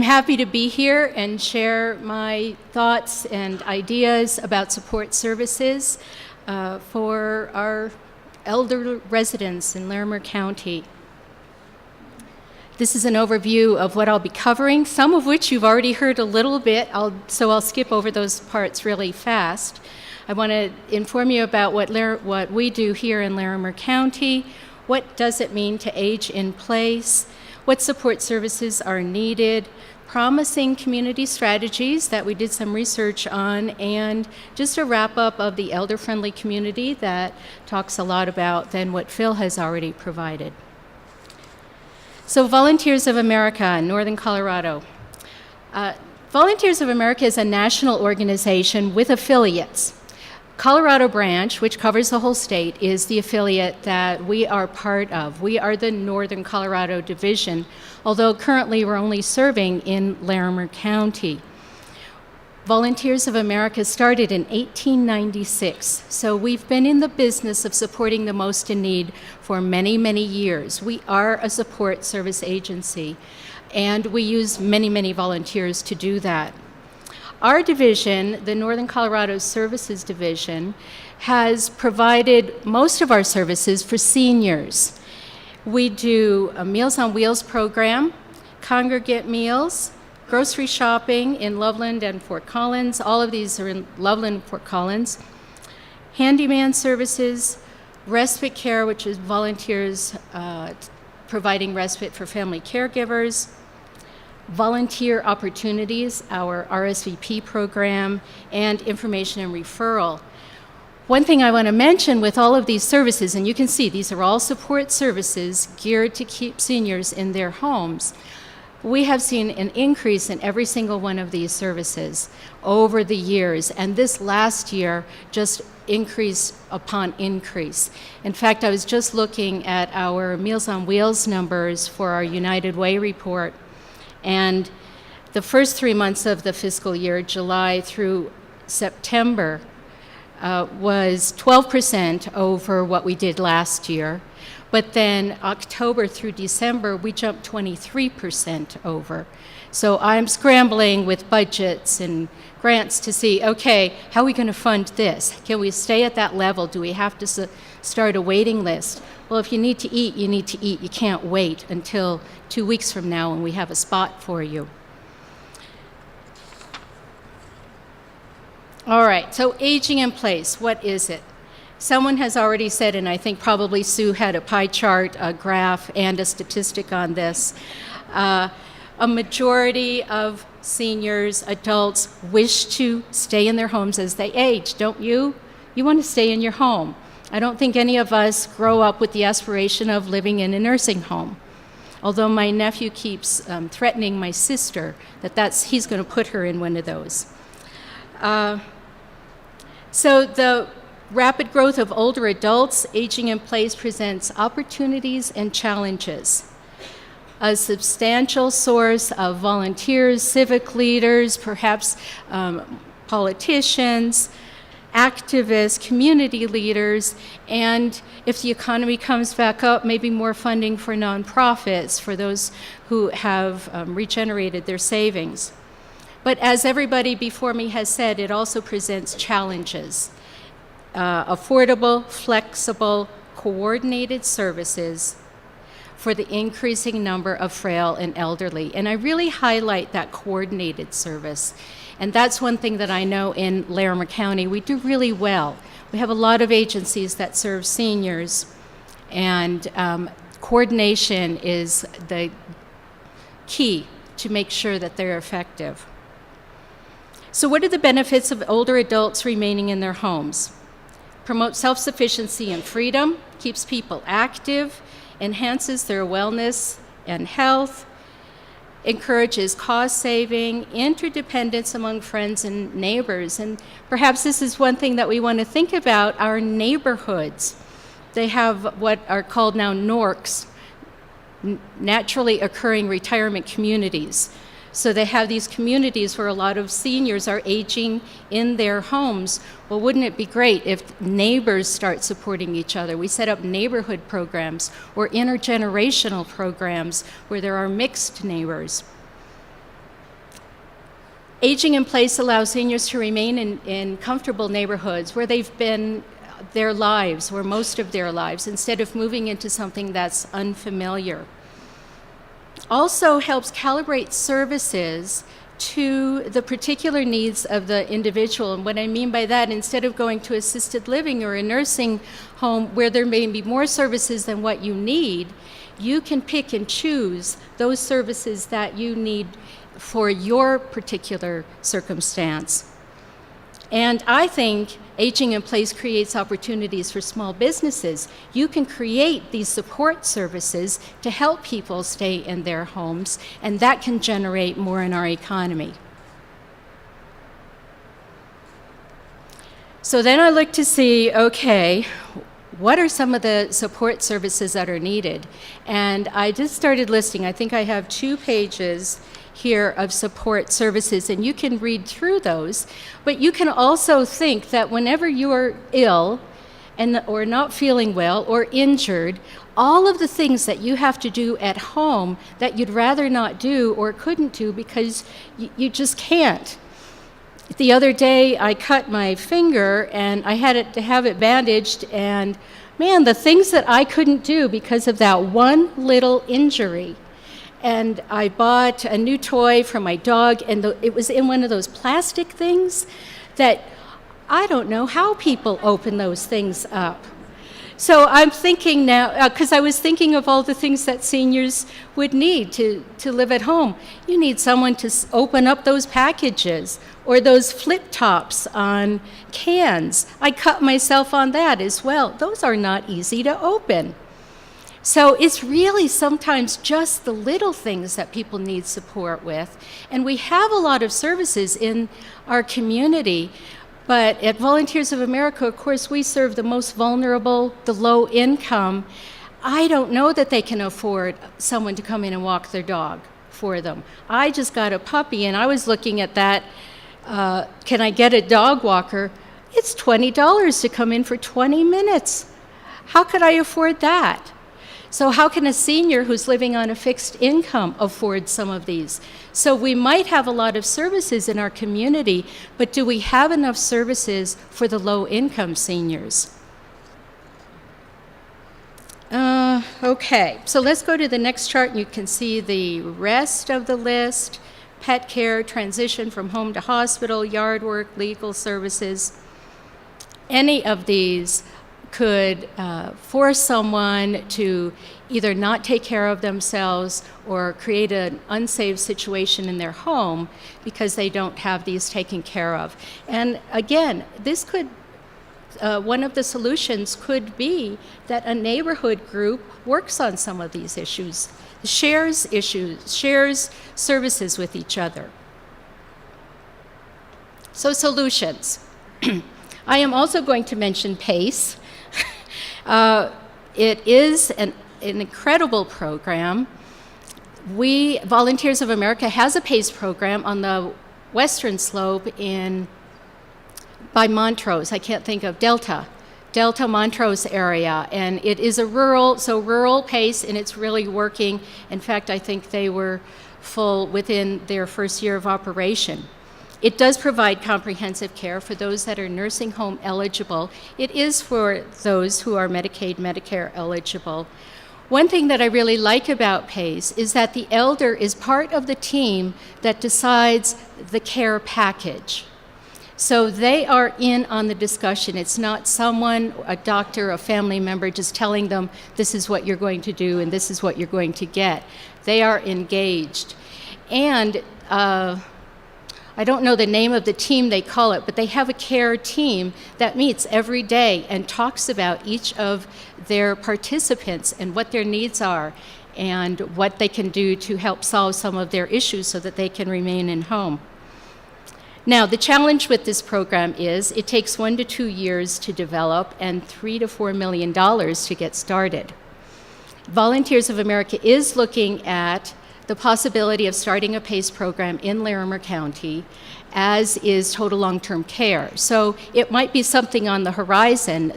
happy to be here and share my thoughts and ideas about support services for our elder residents in Larimer County. This is an overview of what I'll be covering, some of which you've already heard a little bit, so I'll skip over those parts really fast. I want to inform you about what we do here in Larimer County. What does it mean to age in place? What support services are needed? Promising community strategies that we did some research on, and just a wrap-up of the elder-friendly community that talks a lot about than what Phil has already provided. So Volunteers of America in Northern Colorado. Volunteers of America is a national organization with affiliates. Colorado branch, which covers the whole state, is the affiliate that we are part of. We are the Northern Colorado division, although currently we're only serving in Larimer County. Volunteers of America started in 1896, so we've been in the business of supporting the most in need for many, many years. We are a support service agency, and we use many, many volunteers to do that. Our division, the Northern Colorado Services Division, has provided most of our services for seniors. We do a Meals on Wheels program, congregate meals, grocery shopping in Loveland and Fort Collins. All of these are in Loveland and Fort Collins. Handyman services, respite care, which is volunteers providing respite for family caregivers, volunteer opportunities, our RSVP program, and information and referral. One thing I want to mention with all of these services, and you can see these are all support services geared to keep seniors in their homes. We have seen an increase in every single one of these services over the years, and this last year just increase upon increase. In fact, I was just looking at our Meals on Wheels numbers for our United Way report, and the first 3 months of the fiscal year, July through September, was 12% over what we did last year. But then October through December, we jumped 23% over. So I'm scrambling with budgets and grants to see, okay, how are we going to fund this? Can we stay at that level? Do we have to start a waiting list? Well, if you need to eat, you need to eat. You can't wait until 2 weeks from now when we have a spot for you. All right, so aging in place, what is it? Someone has already said, and I think probably Sue had a pie chart, a graph, and a statistic on this. A majority of seniors, adults, wish to stay in their homes as they age, don't you? You want to stay in your home. I don't think any of us grow up with the aspiration of living in a nursing home. Although my nephew keeps threatening my sister that he's going to put her in one of those. So the rapid growth of older adults aging in place presents opportunities and challenges. A substantial source of volunteers, civic leaders, perhaps politicians, activists, community leaders, and if the economy comes back up, maybe more funding for nonprofits, for those who have regenerated their savings. But as everybody before me has said, it also presents challenges. Affordable, flexible, coordinated services for the increasing number of frail and elderly. And I really highlight that coordinated service. And that's one thing that I know in Larimer County we do really well. We have a lot of agencies that serve seniors, and coordination is the key to make sure that they're effective. So what are the benefits of older adults remaining in their homes? Promotes self-sufficiency and freedom, keeps people active, enhances their wellness and health, encourages cost saving, interdependence among friends and neighbors. And perhaps this is one thing that we want to think about, our neighborhoods. They have what are called now NORCs, naturally occurring retirement communities. So they have these communities where a lot of seniors are aging in their homes. Well, wouldn't it be great if neighbors start supporting each other? We set up neighborhood programs or intergenerational programs where there are mixed neighbors. Aging in place allows seniors to remain in comfortable neighborhoods where they've been their lives, or most of their lives, instead of moving into something that's unfamiliar. Also helps calibrate services to the particular needs of the individual. And what I mean by that, instead of going to assisted living or a nursing home where there may be more services than what you need, you can pick and choose those services that you need for your particular circumstance. And I think aging in place creates opportunities for small businesses. You can create these support services to help people stay in their homes, and that can generate more in our economy. So then I look to see, okay, what are some of the support services that are needed? And I just started listing, I think I have 2 pages here of support services, and you can read through those, but you can also think that whenever you are ill or not feeling well or injured, all of the things that you have to do at home that you'd rather not do or couldn't do because you just can't. The other day I cut my finger and I had to have it bandaged, and man, the things that I couldn't do because of that one little injury. And I bought a new toy for my dog, and it was in one of those plastic things that I don't know how people open those things up. So I'm thinking now, because I was thinking of all the things that seniors would need to live at home. You need someone to open up those packages or those flip tops on cans. I cut myself on that as well. Those are not easy to open. So it's really sometimes just the little things that people need support with. And we have a lot of services in our community, but at Volunteers of America, of course, we serve the most vulnerable, the low income. I don't know that they can afford someone to come in and walk their dog for them. I just got a puppy, and I was looking at that, can I get a dog walker? It's $20 to come in for 20 minutes. How could I afford that? So how can a senior who's living on a fixed income afford some of these? So we might have a lot of services in our community, but do we have enough services for the low-income seniors? Okay, so let's go to the next chart, and you can see the rest of the list: pet care, transition from home to hospital, yard work, legal services. Any of these could force someone to either not take care of themselves or create an unsafe situation in their home because they don't have these taken care of. And again, this could, one of the solutions could be that a neighborhood group works on some of these issues, shares services with each other. So solutions. I am also going to mention PACE. It is an incredible program. We, Volunteers of America, has a PACE program on the western slope by Montrose. I can't think of Delta Montrose area, and it is a rural PACE, and it's really working. In fact, I think they were full within their first year of operation. It does provide comprehensive care for those that are nursing home eligible. It is for those who are Medicaid, Medicare eligible. One thing that I really like about PACE is that the elder is part of the team that decides the care package. So they are in on the discussion. It's not someone, a doctor, a family member, just telling them this is what you're going to do and this is what you're going to get. They are engaged. And I don't know the name of the team they call it, but they have a care team that meets every day and talks about each of their participants and what their needs are and what they can do to help solve some of their issues so that they can remain in home. Now, the challenge with this program is it takes 1 to 2 years to develop and $3 to $4 million to get started. Volunteers of America is looking at the possibility of starting a PACE program in Larimer County, as is total long-term care. So it might be something on the horizon